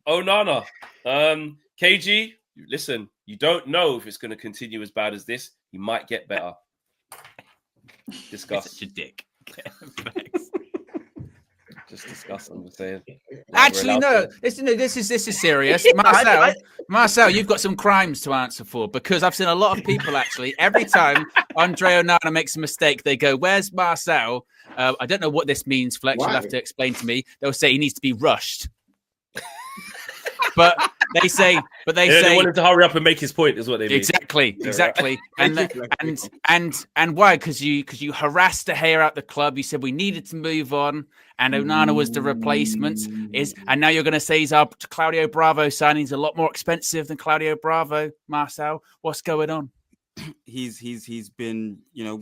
Onana. KG, listen, you don't know if it's going to continue as bad as this. He might get better. Discuss. Such a dick. Just discuss. I'm saying. Actually, no. This is serious. Marcel, you've got some crimes to answer for, because I've seen a lot of people actually. Every time Andre Onana makes a mistake, they go, "Where's Marcel?" I don't know what this means, Flex. You'll have to explain to me. They'll say he needs to be rushed. But they say they want him to hurry up and make his point, is what they mean. Exactly. And why? Because you harassed De Gea out the club. You said we needed to move on, and Onana was the replacement. And now you're going to say he's our Claudio Bravo signing's a lot more expensive than Claudio Bravo. Marcel, what's going on? He's been,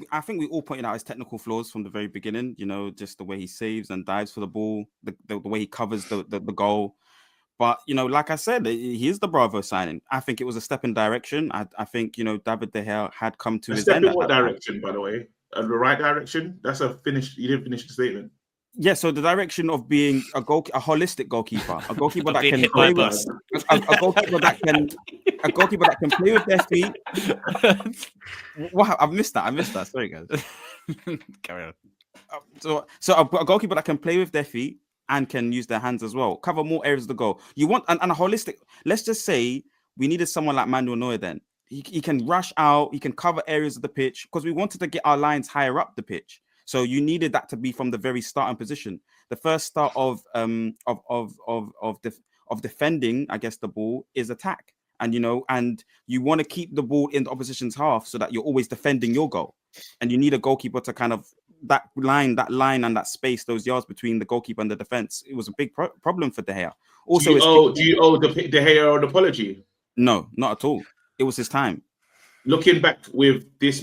I think we all pointed out his technical flaws from the very beginning. Just the way he saves and dives for the ball, the way he covers the goal. But, like I said, he is the Bravo signing. I think it was a step in direction. I think, David De Gea had come to his end. In what direction, by the way? The right direction? That's a finish. You didn't finish the statement. Yeah, so the direction of being a holistic goalkeeper, a goalkeeper that can play with, a goalkeeper that can play with their feet. Wow, I've missed that. Sorry, guys. Carry on. So a goalkeeper that can play with their feet and can use their hands as well, cover more areas of the goal. You want and a holistic. Let's just say we needed someone like Manuel Neuer. Then he can rush out, he can cover areas of the pitch, because we wanted to get our lines higher up the pitch. So you needed that to be from the very starting position. The first start of defending, I guess, the ball is attack, and you want to keep the ball in the opposition's half so that you're always defending your goal, and you need a goalkeeper to kind of that line and that space, those yards between the goalkeeper and the defense. It was a big problem for De Gea. Also, do you owe De Gea an apology? No, not at all. It was his time. Looking back with this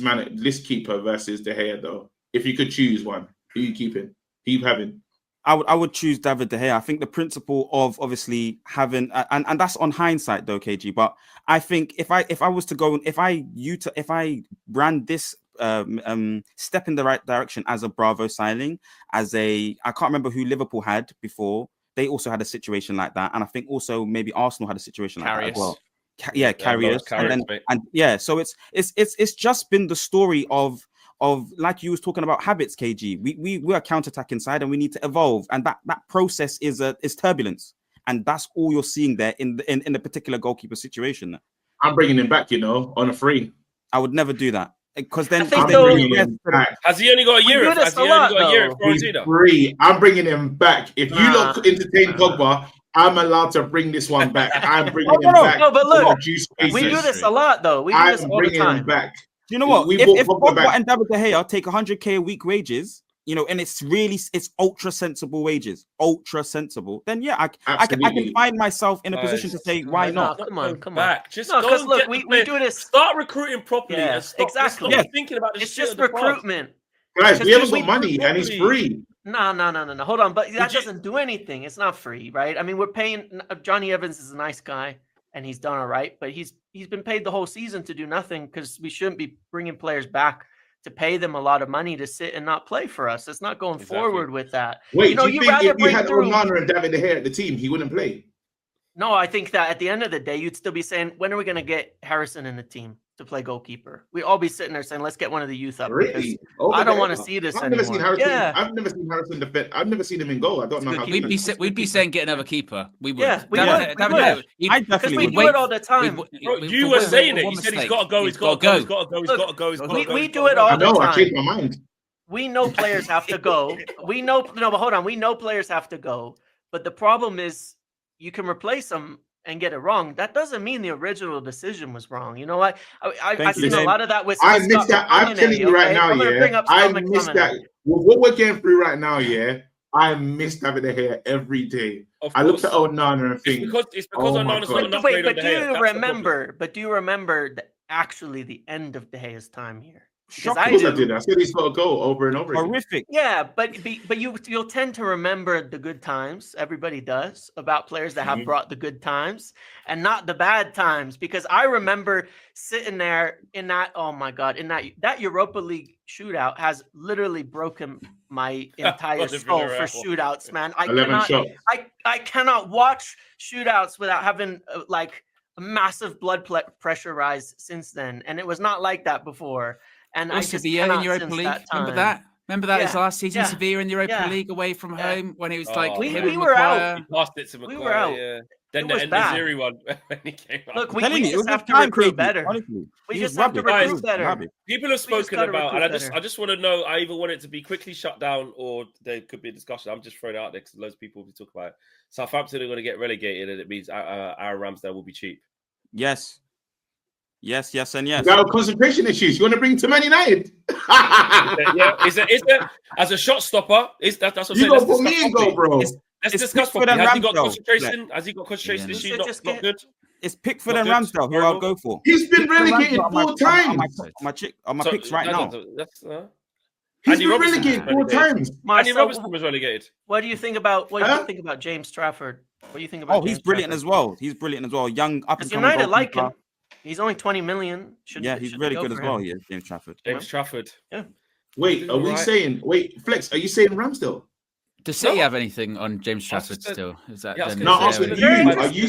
keeper versus De Gea, though, if you could choose one, who are you keeping? Who are you having? I would choose David De Gea. I think the principle of obviously having and that's on hindsight though, KG. But I think if I was to go, if I brand this step in the right direction as a Bravo signing, I can't remember who Liverpool had before. They also had a situation like that, and I think also maybe Arsenal had a situation like that as well. Carriers, so it's just been the story of like you was talking about habits, KG. We are counter-attacking side, and we need to evolve, and that process is turbulence, and that's all you're seeing there in the particular goalkeeper situation. I'm bringing him back, on a free. I would never do that, because then has he only got a year? Has he only got a year? Free. I'm bringing him back. If you look entertain Pogba, I'm allowed to bring this one back. I'm bringing him back. No, but look, we do this a lot, though. We do this all the time. Him back. Do you know what? If Pogba and David De Gea take 100k a week wages, and it's ultra sensible wages, then yeah, I can find myself in a position to say, why not? Come on. Back. Just because look, we do this. Start recruiting properly. Yeah, exactly. Stop thinking about this. It's just recruitment. Guys, we haven't got money, and he's free. No. Hold on, but that doesn't do anything. It's not free, right? I mean, we're paying. Johnny Evans is a nice guy, and he's done all right, but he's been paid the whole season to do nothing, because we shouldn't be bringing players back to pay them a lot of money to sit and not play for us. It's not going forward with that. Wait, do you think if you had Onana and David De Gea at the team, he wouldn't play? No, I think that at the end of the day, you'd still be saying, when are we going to get Harrison in the team to play goalkeeper? We'd all be sitting there saying, let's get one of the youth up. Really? I don't want to see this anymore. I've never seen Harrison defend. I've never seen him in goal. I don't know how. We'd be saying get another keeper. We would. Yeah, we would. I definitely would. We do it all the time. You were saying it. You said he's got to go. He's got to go. We do it all the time. I changed my mind. We know players have to go. But hold on. We know players have to go. But the problem is, you can replace them and get it wrong. That doesn't mean the original decision was wrong. You know what? I've seen a lot of that with. I missed that. I'm telling you right now, I missed that. What we're going through right now, I miss David De Gea every day. I look at Onana and think, it's because Onana's not enough. Wait, but do you remember? But do you remember actually the end of De Gea's time here? Of course I did. I said he's got to go over and over again. Horrific. Yeah, but you'll tend to remember the good times. Everybody does about players that have brought the good times and not the bad times. Because I remember sitting there in that, oh my God, in that Europa League shootout has literally broken my entire soul for shootouts, man. I cannot watch shootouts without having like a massive blood pressure rise since then, and it was not like that before. And I just Sevilla in Europa League. Remember that his last season, Sevilla in the Europa League away from home when he was like, we were out. He passed it to McQuire, we were out. Yeah. Then the Ziri one when he came out. Look, we just have to recruit better. We just have to recruit better. People have spoken about, and I just want to know. I either want it to be quickly shut down, or there could be a discussion. I'm just throwing it out there because loads of people will talk about it. Southampton are going to get relegated, and it means our Ramsdale will be cheap. Yes. Yes, and yes. You got concentration issues. You want to bring to Man United? Is it as a shot stopper? That's what I'm saying. You gonna put me in goal, bro? Let's discuss properly. Has he got concentration? Has he got concentration issues? Not good. It's Pickford and Ramsdale who I'll go for. He's been relegated 4 times. On my picks right now. He's been relegated 4 times. Andy Robertson was relegated. What do you think about James Trafford? What do you think about? He's brilliant as well. Young up and coming. United like him. He's only 20 million. He's really good as well. Yeah, James Trafford. Yeah. Wait, are we saying? Wait, Flex, are you saying Ramsdale? Does City have anything on James Trafford still? Is that? No, asking you. Are you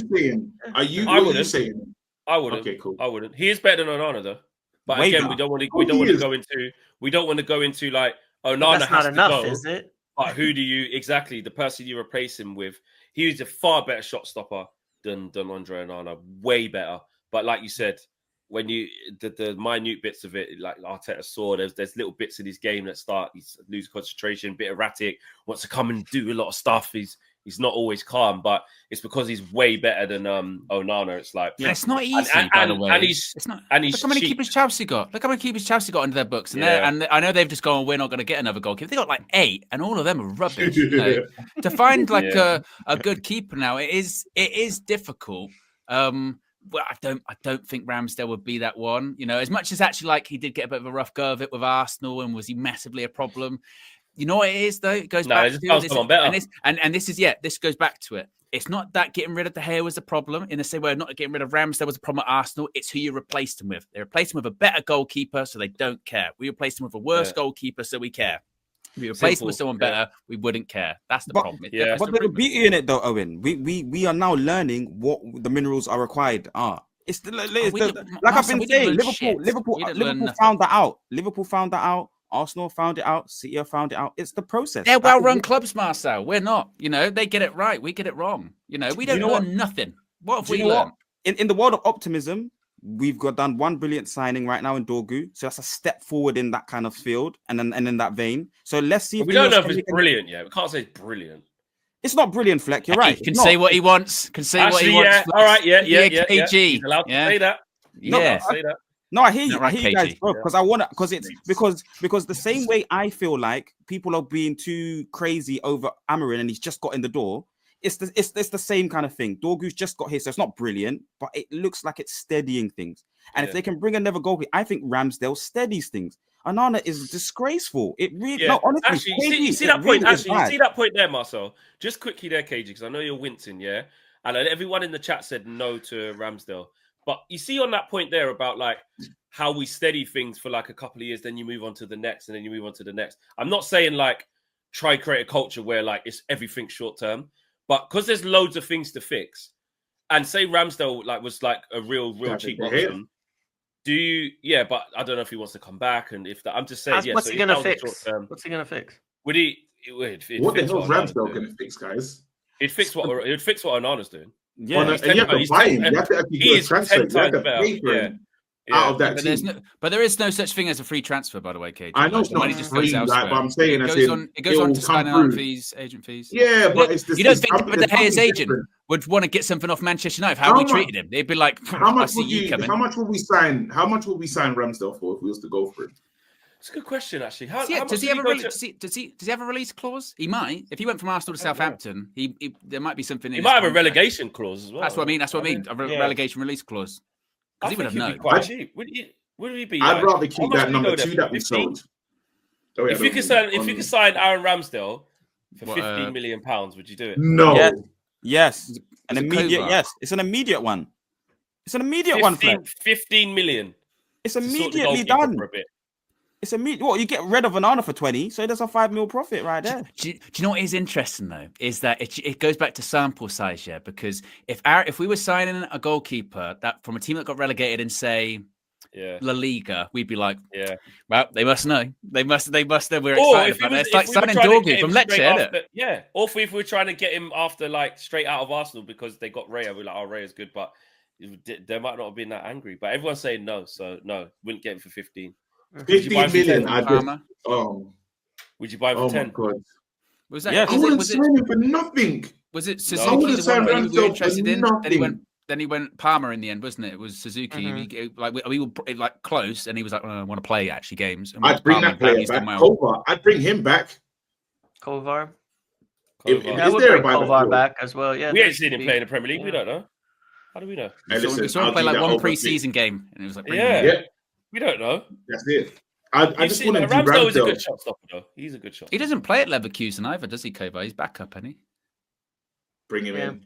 saying? I wouldn't. Okay, cool. I wouldn't. He is better than Onana though. But again, we don't want to go into like Onana has to go. Is it? But who do you exactly? The person you replace him with, he is a far better shot stopper than Andre Onana. Way better. But like you said, when you the minute bits of it, like Arteta saw, there's little bits in his game that start. He's lose concentration, a bit erratic, wants to come and do a lot of stuff. He's not always calm, but it's because he's way better than Onana. It's like it's not easy, by the way. It's not. Look how many keepers Chelsea got. Look how many keepers Chelsea got under their books, and I know they've just gone. We're not going to get another goalkeeper. They got like 8, and all of them are rubbish. To find like a good keeper now, it is difficult. Well, I don't think Ramsdale would be that one. You know, as much as actually like he did get a bit of a rough go of it with Arsenal, and was he massively a problem? You know what it is though? It goes back to this goes back to it. It's not that getting rid of De Gea was a problem in the same way not getting rid of Ramsdale was a problem at Arsenal. It's who you replaced him with. They replaced him with a better goalkeeper, so they don't care. We replaced him with a worse goalkeeper, so we care. If we replaced him with someone better, we wouldn't care. That's the problem. But there's a beauty in it, though, Owen. We are now learning what the minerals are required are. It's like I've been saying. Liverpool found that out. Liverpool found that out. Arsenal found it out. City found it out. It's the process. They're well-run clubs, Marcel. We're not. You know, they get it right. We get it wrong. You know, we don't learn nothing. What have we learned? In the world of optimism, we've done one brilliant signing right now in Dorgu, so that's a step forward in that kind of field and in that vein. So let's see. We don't know if it's brilliant yet. We can't say it's brilliant. It's not brilliant, Fleck. You're right. He can say what he wants. Can say what he wants. All right. Yeah. KG. He's allowed to say that. Say that. No, I hear you. I hear you guys, bro. Because the same way I feel like people are being too crazy over Amarin and he's just got in the door. It's the same kind of thing. Dorgu's just got here, so it's not brilliant, but it looks like it's steadying things. And if they can bring another goal, I think Ramsdale steadies things. Onana is disgraceful. It really, no, honestly, actually, you see that point. Actually, you see that point there, Marcel. Just quickly there, KG, because I know you're wincing, yeah. And everyone in the chat said no to Ramsdale. But you see on that point there about like how we steady things for like a couple of years, then you move on to the next, and then you move on to the next. I'm not saying like try create a culture where like it's everything short term, but because there's loads of things to fix, and say Ramsdale like was like a real cheap option. Do you? Yeah, but I don't know if he wants to come back, and if that, I'm just saying. What's he gonna fix? What's he gonna fix? Would he? What the hell is Ramsdale gonna fix, guys? It'd fix what Onana's doing. Yeah, you have to buy him. You have to actually do a transfer. You have to pay for him out of that team. But there is no such thing as a free transfer, by the way, KG. I know it's not free, but I'm saying it goes on to signing fees, agent fees. Yeah, but it's the you don't think De Gea's agent would want to get something off Manchester United? How we treated him? They'd be like, how much would we sign Ramsdale for if we was to go for him? It's a good question, actually. Does he have a release clause? He might. If he went from Arsenal to Southampton, there might be something. He might have a relegation clause as well. That's what I mean. A relegation release clause. Because he would have known. Quite cheap. Would we be? I'd rather keep that we number go there 2 for? that we 15? sold. Oh, yeah, If you could sign Aaron Ramsdale for £15 million, would you do it? No. Yes. An Is it immediate Kovar? yes. It's an immediate one. It's an immediate one, Fleck. 15 million. It's to sort the immediately goalkeeper done. for a bit. It's immediate. What, you get rid of Onana for 20, so there's a 5 mil profit right there. Do you know what is interesting though? Is that it goes back to sample size, yeah? Because if we were signing a goalkeeper that from a team that got relegated in say La Liga, we'd be like, well, they must know. They must know we're excited about it. It's like signing Dorgu from Lecce, isn't it? Yeah. Or if we were trying to get him after like straight out of Arsenal because they got Raya, we're like, oh, Raya's good, but they might not have been that angry. But everyone's saying no, so no, wouldn't get him for 15. 15 million. Would you buy him for 10? God. Was that? Yeah, I wouldn't sign him for nothing. Was it Suzuki? I wouldn't sign We were Ramsdale interested for in. nothing. Then he went Palmer in the end, wasn't it? It was Suzuki. We were like close, and he was like, I want to play actually games. And I'd bring that player back. Kovar. I'd bring him back. Kovar. Is there a Kovar back as well? Yeah. We ain't seen him play in the Premier League. We don't know. How do we know? We saw him play like one pre-season game, and it was like, we don't know. That's it. I just want to do Ramsdale is a Ramsdale. good shot stopper, though. He's a good shot. He doesn't play at Leverkusen either, does he, Kovar? He's backup, isn't he? Bring him in.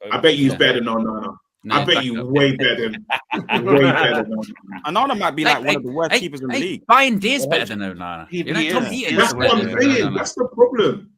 I bet he's better than Onana. No, I bet you way better than Onana. Onana might be like one of the worst keepers in the league. Bayern Dier's better than Onana. That's what I'm saying. That's the problem.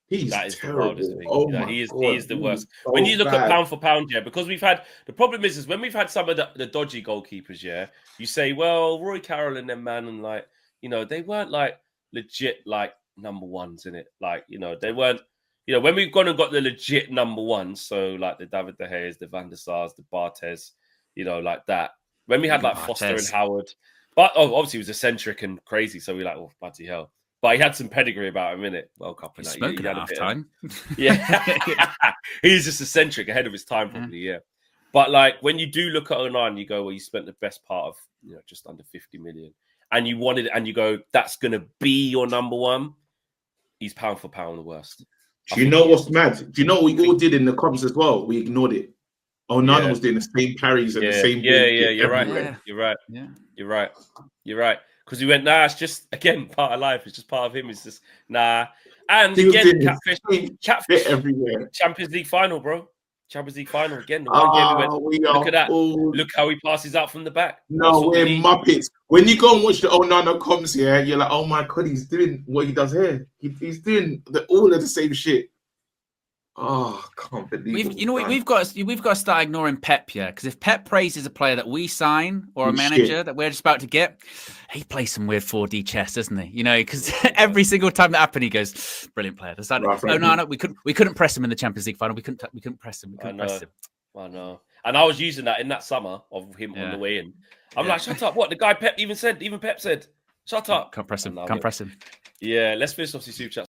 That is terrible. The wildest thing. Oh he is the worst. When you look at pound for pound, because we've had the problem is when we've had some of the dodgy goalkeepers, you say, well, Roy Carroll and them man, and like, they weren't like legit like number ones in it. Like, they weren't, when we've gone and got the legit number ones, so like the David De Gea's, the Van der Sars, the Bartes, like that. When we had like Foster and Howard, but obviously he was eccentric and crazy, so we're like, oh, bloody hell. But he had some pedigree about him, innit? World Cup and that. Smoking at half time. He's just eccentric, ahead of his time, probably, But like when you do look at Onana, you go, well, you spent the best part of just under 50 million, and you wanted, and you go, that's gonna be your number one. He's pound for pound the worst. Do you know what's mad? Do you know what we all did in the comps as well? We ignored it. Onana was doing the same carries and the same. You're right. You're right. Because he went, nah, it's just, again, part of life. It's just part of him. It's just, nah. And again, catfish everywhere. Champions League final, bro. Champions League final again. The one game we went, look at that. Look how he passes out from the back. No, we're Muppets. When you go and watch the Onana comms here, you're like, oh my God, he's doing what he does here. He's doing all of the same shit. Oh, I can't believe we've got to start ignoring Pep, because if Pep praises a player that we sign or a manager that we're just about to get, he plays some weird 4D chess, doesn't he? Because every single time that happened, he goes, brilliant player. No, we couldn't press him in the Champions League final. We couldn't press him. I know. And I was using that in that summer of him on the way in. I'm like, shut up. What the guy Pep even Pep said, shut up. Can't press him. Yeah, let's finish off the super chat.